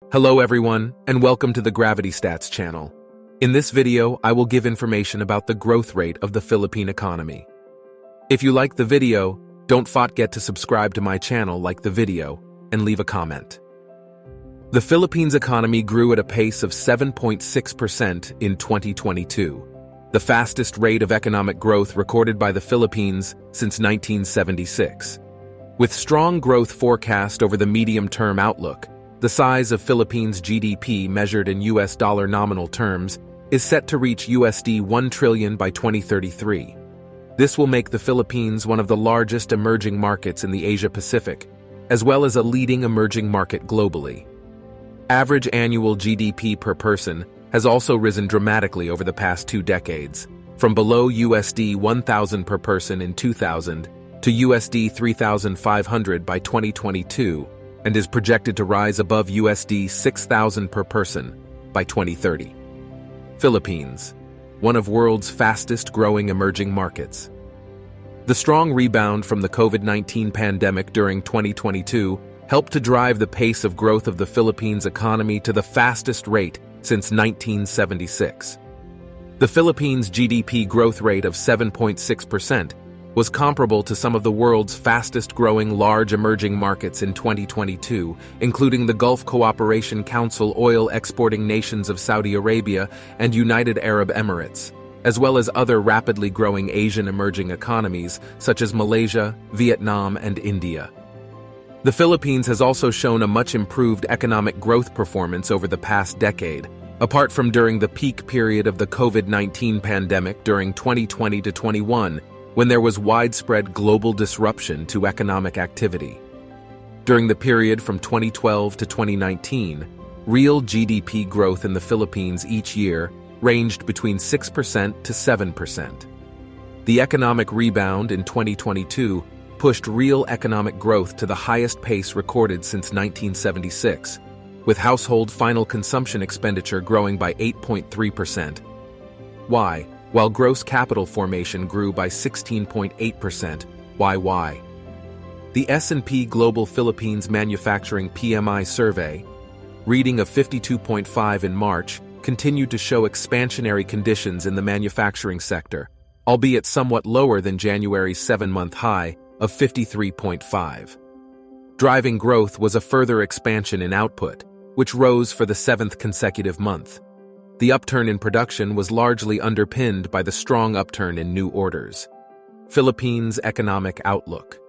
Hello everyone, and welcome to the Gravity Stats channel. In this video, I will give information about the growth rate of the Philippine economy. If you like the video, don't forget to subscribe to my channel, like the video, and leave a comment. The Philippines economy grew at a pace of 7.6% in 2022, the fastest rate of economic growth recorded by the Philippines since 1976. With strong growth forecast over the medium-term outlook, the size of Philippines GDP measured in US dollar nominal terms is set to reach USD 1 trillion by 2033. This will make the Philippines one of the largest emerging markets in the Asia-Pacific, as well as a leading emerging market globally. Average annual GDP per person has also risen dramatically over the past 2 decades, from below USD 1,000 per person in 2000 to USD 3,500 by 2022, and is projected to rise above USD 6,000 per person by 2030. Philippines, one of world's fastest growing emerging markets. The strong rebound from the COVID-19 pandemic during 2022 helped to drive the pace of growth of the Philippines economy to the fastest rate since 1976. The Philippines GDP growth rate of 7.6% was comparable to some of the world's fastest-growing large emerging markets in 2022, including the Gulf Cooperation Council oil-exporting nations of Saudi Arabia and United Arab Emirates, as well as other rapidly growing Asian emerging economies such as Malaysia, Vietnam, and India. The Philippines has also shown a much improved economic growth performance over the past decade, apart from during the peak period of the COVID-19 pandemic during 2020 to 21, when there was widespread global disruption to economic activity. During the period from 2012 to 2019, real GDP growth in the Philippines each year ranged between 6% to 7%. The economic rebound in 2022 pushed real economic growth to the highest pace recorded since 1976, with household final consumption expenditure growing by 8.3%. While gross capital formation grew by 16.8% YY. The S&P Global Philippines Manufacturing PMI survey, reading of 52.5 in March, continued to show expansionary conditions in the manufacturing sector, albeit somewhat lower than January's 7-month high of 53.5. Driving growth was a further expansion in output, which rose for the 7th consecutive month. The upturn in production was largely underpinned by the strong upturn in new orders. Philippines' economic outlook.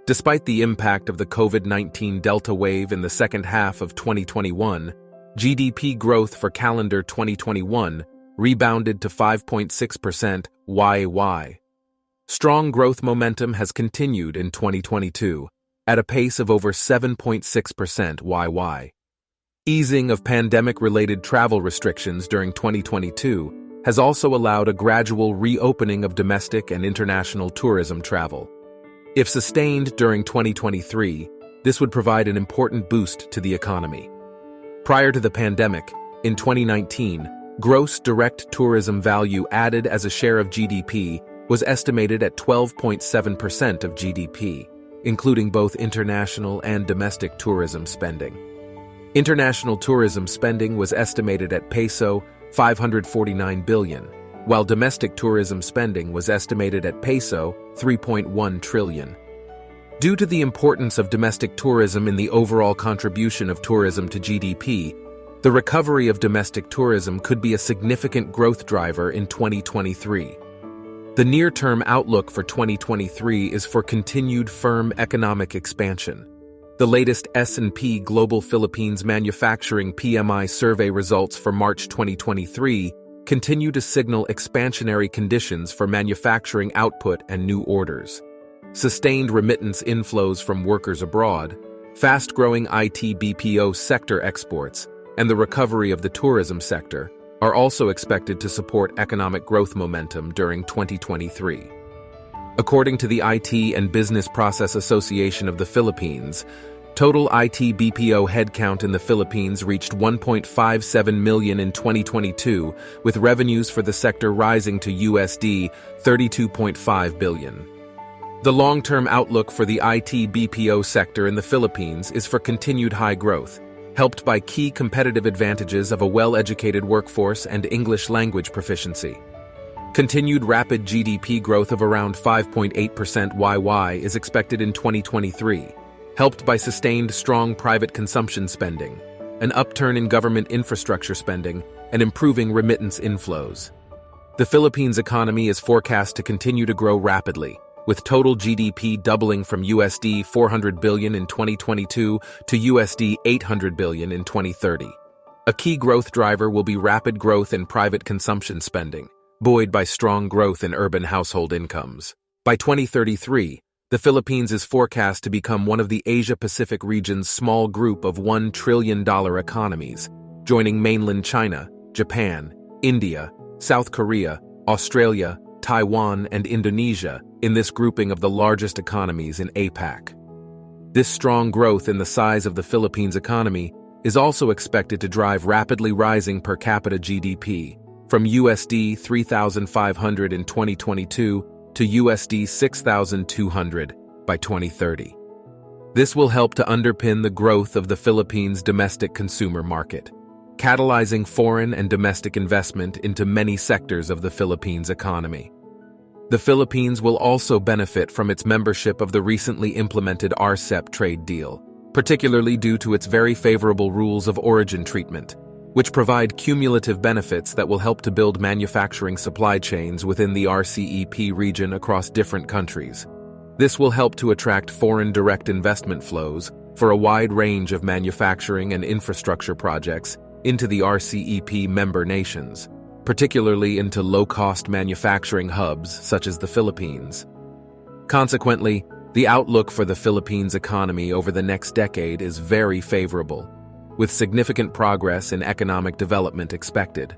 Despite the impact of the COVID-19 Delta wave in the second half of 2021, GDP growth for calendar 2021 rebounded to 5.6% YY. Strong growth momentum has continued in 2022, at a pace of over 7.6% YY. Easing of pandemic-related travel restrictions during 2022 has also allowed a gradual reopening of domestic and international tourism travel. If sustained during 2023, this would provide an important boost to the economy. Prior to the pandemic, in 2019, gross direct tourism value added as a share of GDP was estimated at 12.7% of GDP, including both international and domestic tourism spending. International tourism spending was estimated at Peso 549 billion, while domestic tourism spending was estimated at Peso 3.1 trillion. Due to the importance of domestic tourism in the overall contribution of tourism to GDP, the recovery of domestic tourism could be a significant growth driver in 2023. The near-term outlook for 2023 is for continued firm economic expansion. The latest S&P Global Philippines Manufacturing PMI survey results for March 2023 continue to signal expansionary conditions for manufacturing output and new orders. Sustained remittance inflows from workers abroad, fast-growing IT BPO sector exports, and the recovery of the tourism sector are also expected to support economic growth momentum during 2023. According to the IT and Business Process Association of the Philippines, total IT BPO headcount in the Philippines reached 1.57 million in 2022, with revenues for the sector rising to USD 32.5 billion. The long-term outlook for the IT BPO sector in the Philippines is for continued high growth, helped by key competitive advantages of a well-educated workforce and English language proficiency. Continued rapid GDP growth of around 5.8% YY is expected in 2023, helped by sustained strong private consumption spending, an upturn in government infrastructure spending, and improving remittance inflows. The Philippines economy is forecast to continue to grow rapidly, with total GDP doubling from USD 400 billion in 2022 to USD 800 billion in 2030. A key growth driver will be rapid growth in private consumption spending, buoyed by strong growth in urban household incomes. By 2033, the Philippines is forecast to become one of the Asia-Pacific region's small group of $1 trillion economies, joining mainland China, Japan, India, South Korea, Australia, Taiwan, and Indonesia in this grouping of the largest economies in APAC. This strong growth in the size of the Philippines economy is also expected to drive rapidly rising per capita GDP, from USD 3,500 in 2022 to USD 6,200 by 2030. This will help to underpin the growth of the Philippines' domestic consumer market, catalyzing foreign and domestic investment into many sectors of the Philippines economy. The Philippines will also benefit from its membership of the recently implemented RCEP trade deal, particularly due to its very favorable rules of origin treatment, which provide cumulative benefits that will help to build manufacturing supply chains within the RCEP region across different countries. This will help to attract foreign direct investment flows for a wide range of manufacturing and infrastructure projects into the RCEP member nations, particularly into low-cost manufacturing hubs such as the Philippines. Consequently, the outlook for the Philippines economy over the next decade is very favorable, with significant progress in economic development expected.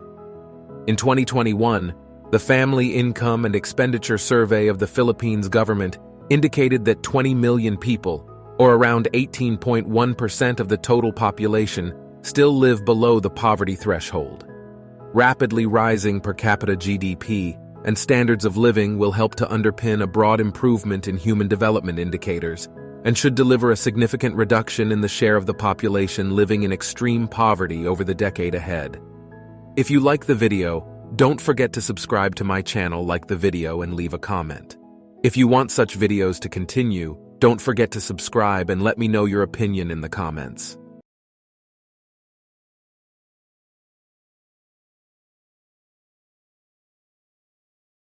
In 2021, the Family Income and Expenditure Survey of the Philippines government indicated that 20 million people, or around 18.1% of the total population, still live below the poverty threshold. Rapidly rising per capita GDP and standards of living will help to underpin a broad improvement in human development indicators and should deliver a significant reduction in the share of the population living in extreme poverty over the decade ahead. If you like the video, don't forget to subscribe to my channel, like the video, and leave a comment. If you want such videos to continue, don't forget to subscribe and let me know your opinion in the comments.